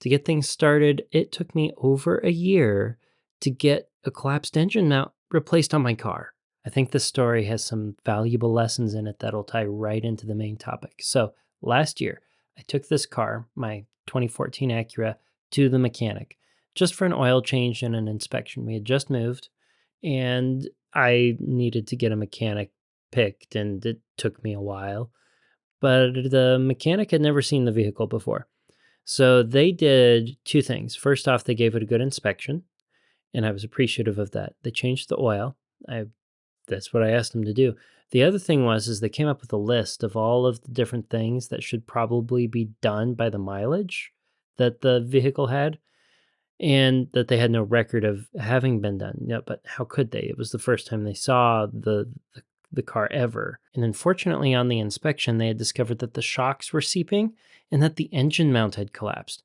To get things started, it took me over a year to get a collapsed engine mount replaced on my car. I think this story has some valuable lessons in it that'll tie right into the main topic. So, last year, I took this car, my 2014 Acura, to the mechanic just for an oil change and an inspection. We had just moved and I needed to get a mechanic picked, and it took me a while. But the mechanic had never seen the vehicle before. So they did two things. First off, they gave it a good inspection, and I was appreciative of that. They changed the oil. I That's what I asked them to do. The other thing is they came up with a list of all of the different things that should probably be done by the mileage that the vehicle had, and that they had no record of having been done. Yeah, but how could they? It was the first time they saw the car ever. And unfortunately, on the inspection, they had discovered that the shocks were seeping and that the engine mount had collapsed.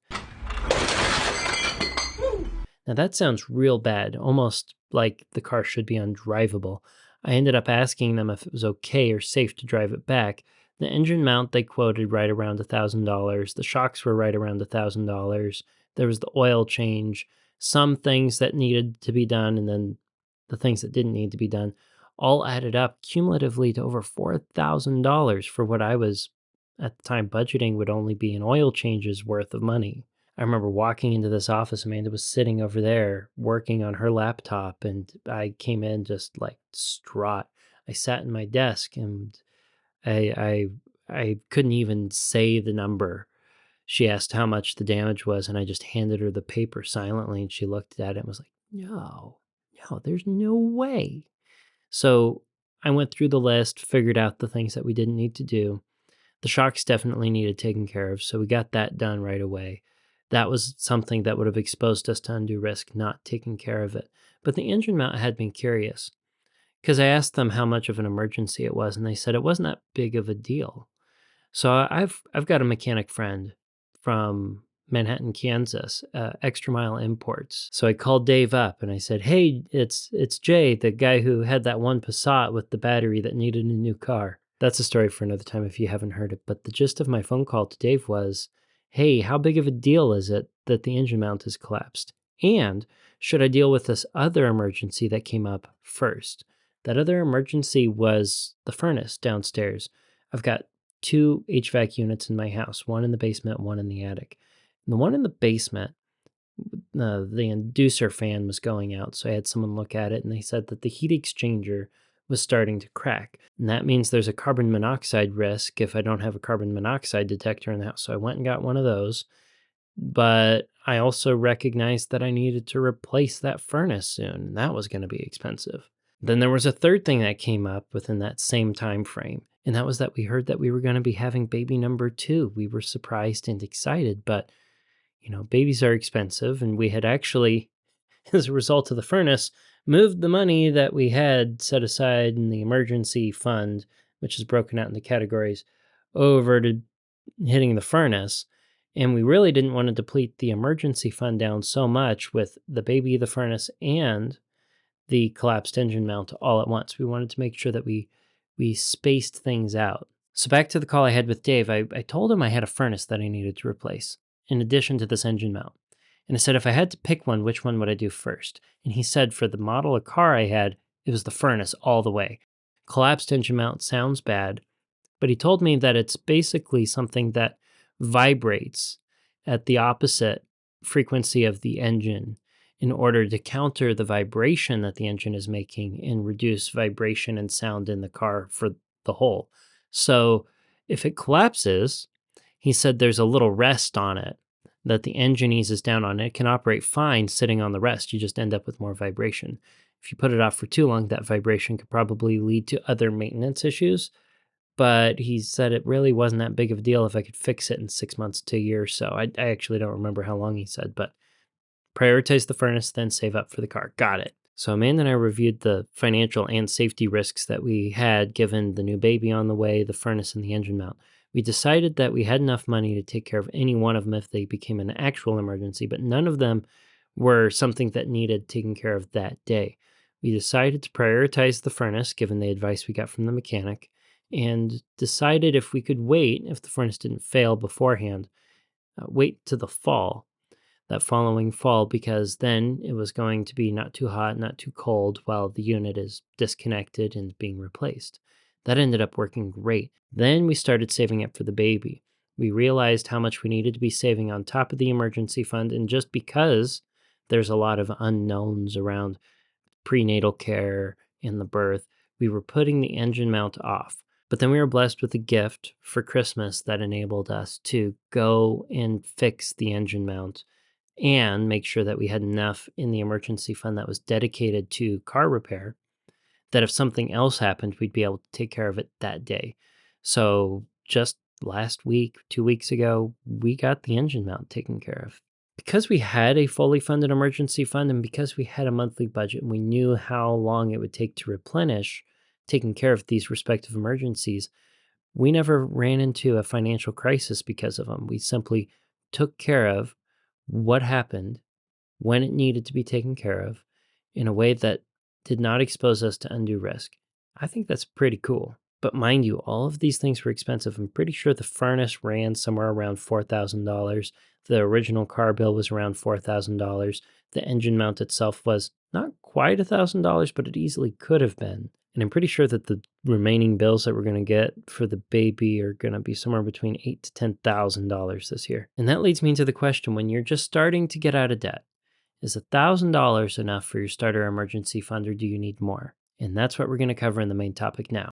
Now that sounds real bad, almost like the car should be undrivable. I ended up asking them if it was okay or safe to drive it back. The engine mount they quoted right around $1,000. The shocks were right around $1,000. There was the oil change, some things that needed to be done, and then the things that didn't need to be done, all added up cumulatively to over $4,000 for what I was at the time budgeting would only be an oil change's worth of money. I remember walking into this office. Amanda was sitting over there working on her laptop, and I came in just like distraught. I sat in my desk, and I I couldn't even say the number. She asked how much the damage was, and I just handed her the paper silently, and she looked at it and was like, "No, no, there's no way." So I went through the list, figured out the things that we didn't need to do. The shocks definitely needed taken care of, so we got that done right away. That was something that would have exposed us to undue risk, not taking care of it. But the engine mount had been curious because I asked them how much of an emergency it was, and they said it wasn't that big of a deal. So I've got a mechanic friend from Manhattan, Kansas, Extra Mile Imports. So I called Dave up and I said, "Hey, it's Jay, the guy who had that one Passat with the battery that needed a new car." That's a story for another time if you haven't heard it. But the gist of my phone call to Dave was, "Hey, how big of a deal is it that the engine mount has collapsed? And should I deal with this other emergency that came up first?" That other emergency was the furnace downstairs. I've got two HVAC units in my house, one in the basement, one in the attic. And the one in the basement, the inducer fan was going out, so I had someone look at it, and they said that the heat exchanger was starting to crack. And that means there's a carbon monoxide risk if I don't have a carbon monoxide detector in the house. So I went and got one of those. But I also recognized that I needed to replace that furnace soon, and that was going to be expensive. Then there was a third thing that came up within that same time frame, and that was that we heard that we were going to be having baby number 2. We were surprised and excited, but babies are expensive, and we had actually, as a result of the furnace, moved the money that we had set aside in the emergency fund, which is broken out into categories, over to hitting the furnace. And we really didn't want to deplete the emergency fund down so much with the baby, the furnace, and the collapsed engine mount all at once. We wanted to make sure that we spaced things out. So back to the call I had with Dave, I told him I had a furnace that I needed to replace, in addition to this engine mount. And I said, if I had to pick one, which one would I do first? And he said for the model of car I had, it was the furnace all the way. Collapsed engine mount sounds bad, but he told me that it's basically something that vibrates at the opposite frequency of the engine in order to counter the vibration that the engine is making and reduce vibration and sound in the car for the whole. So if it collapses, he said there's a little rest on it that the engine eases down on. It can operate fine sitting on the rest. You just end up with more vibration. If you put it off for too long, that vibration could probably lead to other maintenance issues. But he said it really wasn't that big of a deal if I could fix it in 6 months to a year or so. I actually don't remember how long he said, but prioritize the furnace, then save up for the car. Got it. So Amanda and I reviewed the financial and safety risks that we had given the new baby on the way, the furnace, and the engine mount. We decided that we had enough money to take care of any one of them if they became an actual emergency, but none of them were something that needed taking care of that day. We decided to prioritize the furnace, given the advice we got from the mechanic, and decided if we could wait, if the furnace didn't fail beforehand, wait to the fall. that following fall because then it was going to be not too hot, not too cold while the unit is disconnected and being replaced. That ended up working great. Then we started saving up for the baby. We realized how much we needed to be saving on top of the emergency fund, and just because there's a lot of unknowns around prenatal care and the birth, we were putting the engine mount off. But then we were blessed with a gift for Christmas that enabled us to go and fix the engine mount and make sure that we had enough in the emergency fund that was dedicated to car repair, that if something else happened, we'd be able to take care of it that day. So just last week, 2 weeks ago, we got the engine mount taken care of. Because we had a fully funded emergency fund and because we had a monthly budget and we knew how long it would take to replenish taking care of these respective emergencies, we never ran into a financial crisis because of them. We simply took care of what happened when it needed to be taken care of in a way that did not expose us to undue risk. I think that's pretty cool. But mind you, all of these things were expensive. I'm pretty sure the furnace ran somewhere around $4,000. The original car bill was around $4,000. The engine mount itself was not quite $1,000, but it easily could have been. And I'm pretty sure that the remaining bills that we're going to get for the baby are going to be somewhere between $8,000 to $10,000 this year. And that leads me to the question, when you're just starting to get out of debt, is $1,000 enough for your starter emergency fund, or do you need more? And that's what we're going to cover in the main topic now.